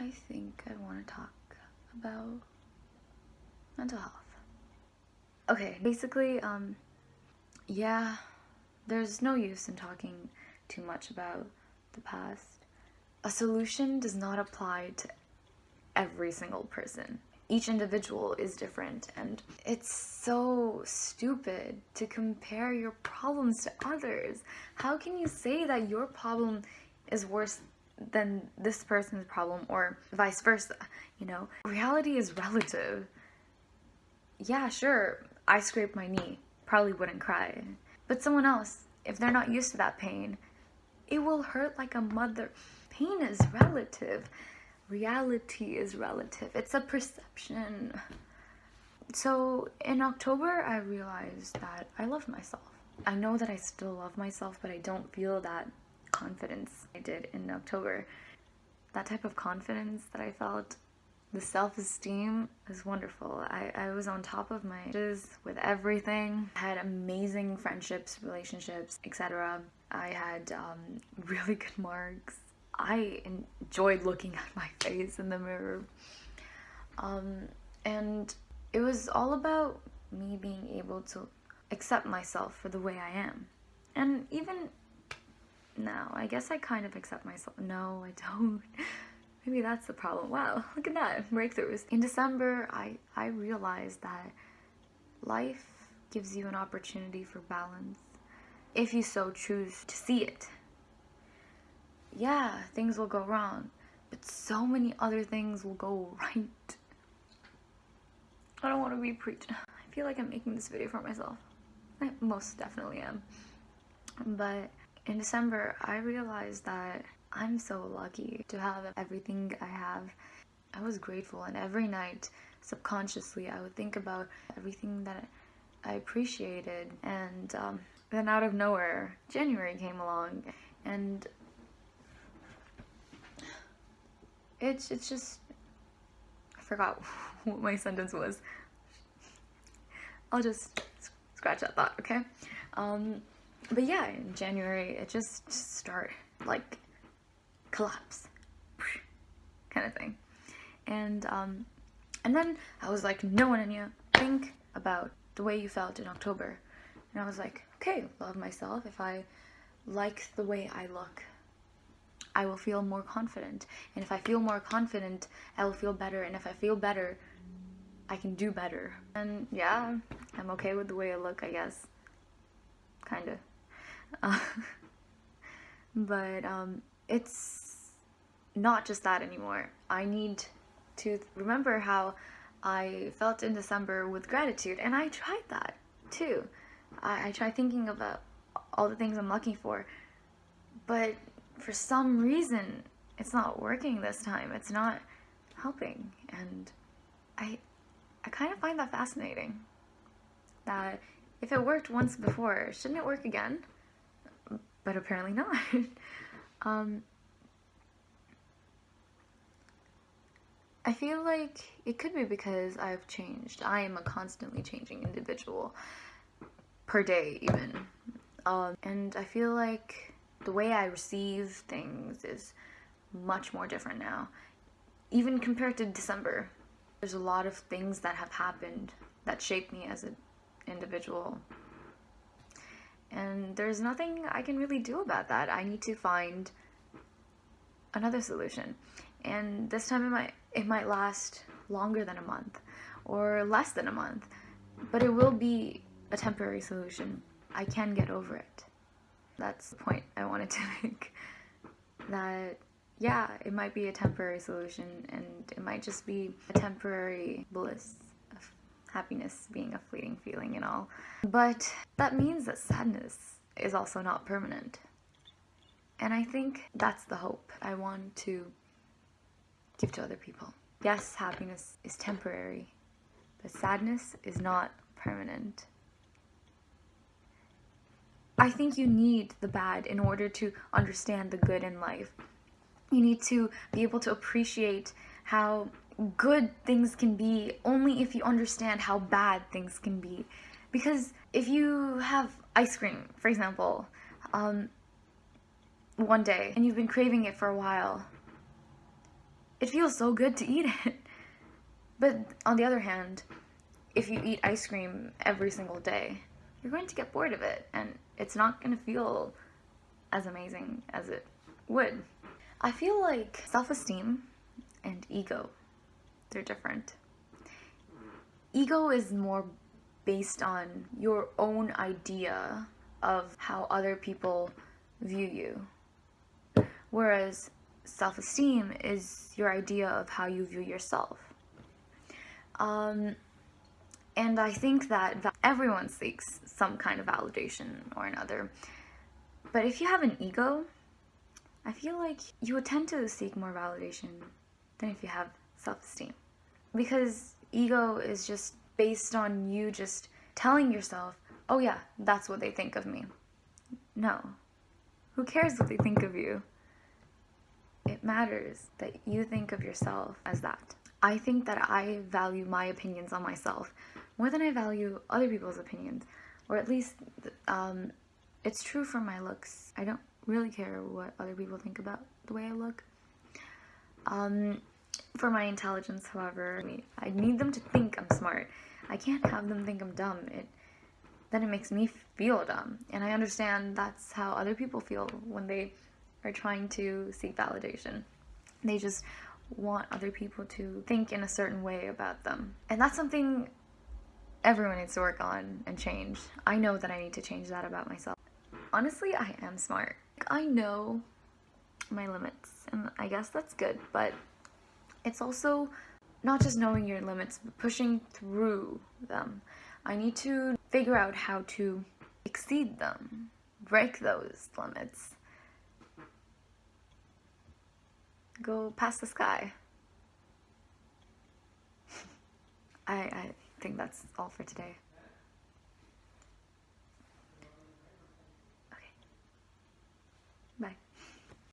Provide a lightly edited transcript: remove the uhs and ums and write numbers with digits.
I think I want to talk about mental health. Okay, basically, yeah, there's no use in talking too much about the past. A solution does not apply to every single person. Each individual is different, and it's so stupid to compare your problems to others. How can you say that your problem is worse than this person's problem, or vice versa? You know, reality is relative. Yeah, sure, I scraped my knee, probably wouldn't cry. But someone else, if they're not used to that pain, it will hurt like a mother. Pain is relative. Reality is relative. It's a perception. So in October, I realized that I love myself. I know that I still love myself, but I don't feel that confidence I did in October. That type of confidence that I felt, the self-esteem, is wonderful. I was on top of my edges with everything. I had amazing friendships, relationships, etc. I had really good marks. I enjoyed looking at my face in the mirror. And it was all about me being able to accept myself for the way I am. And even now, I guess I kind of accept myself. No, I don't. Maybe that's the problem. Wow, look at that, breakthroughs. In December, I realized that life gives you an opportunity for balance if you so choose to see it. Yeah, things will go wrong, but so many other things will go right. I don't want to be preaching. I feel like I'm making this video for myself. I most definitely am. But in December, I realized that I'm so lucky to have everything I have. I was grateful, and every night, subconsciously, I would think about everything that I appreciated. And then out of nowhere, January came along, and it's just, I forgot what my sentence was. I'll just scratch that thought, okay? But yeah, in January, it just started, like, collapse, kind of thing. And then I was like, no, Ananya, think about the way you felt in October. And I was like, okay, love myself. If I like the way I look, I will feel more confident. And if I feel more confident, I will feel better. And if I feel better, I can do better. And yeah, I'm okay with the way I look, I guess. Kinda. But it's not just that anymore. I need to remember how I felt in December with gratitude. And I tried that too. I tried thinking about all the things I'm lucky for. But for some reason, it's not working this time. It's not helping. And I kind of find that fascinating. That if it worked once before, shouldn't it work again? But apparently not. I feel like it could be because I've changed. I am a constantly changing individual, per day even. And I feel like the way I receive things is much more different now. Even compared to December, there's a lot of things that have happened that shaped me as an individual. And there's nothing I can really do about that. I need to find another solution. And this time it might last longer than a month or less than a month, but it will be a temporary solution. I can get over it. That's the point I wanted to make. That, yeah, it might be a temporary solution, and it might just be a temporary bliss of happiness being a fleeting feeling and all. But that means that sadness is also not permanent. And I think that's the hope I want to give to other people. Yes, happiness is temporary, but sadness is not permanent. I think you need the bad in order to understand the good in life. You need to be able to appreciate how good things can be only if you understand how bad things can be. Because if you have ice cream, for example, one day, and you've been craving it for a while, it feels so good to eat it. But on the other hand, if you eat ice cream every single day, you're going to get bored of it, and it's not going to feel as amazing as it would. I feel like self-esteem and ego, they're different. Ego is more based on your own idea of how other people view you, whereas self-esteem is your idea of how you view yourself. And I think that everyone seeks some kind of validation or another. But if you have an ego, I feel like you would tend to seek more validation than if you have self-esteem. Because ego is just based on you just telling yourself, oh yeah, that's what they think of me. No. Who cares what they think of you? It matters that you think of yourself as that. I think that I value my opinions on myself more than I value other people's opinions. Or at least, it's true for my looks. I don't really care what other people think about the way I look. For my intelligence, however, I need them to think I'm smart. I can't have them think I'm dumb. Then it makes me feel dumb. And I understand that's how other people feel when they are trying to seek validation. They just want other people to think in a certain way about them. And that's something everyone needs to work on and change. I know that I need to change that about myself. Honestly, I am smart. I know my limits, and I guess that's good, but it's also not just knowing your limits, but pushing through them. I need to figure out how to exceed them, break those limits, go past the sky. I think that's all for today.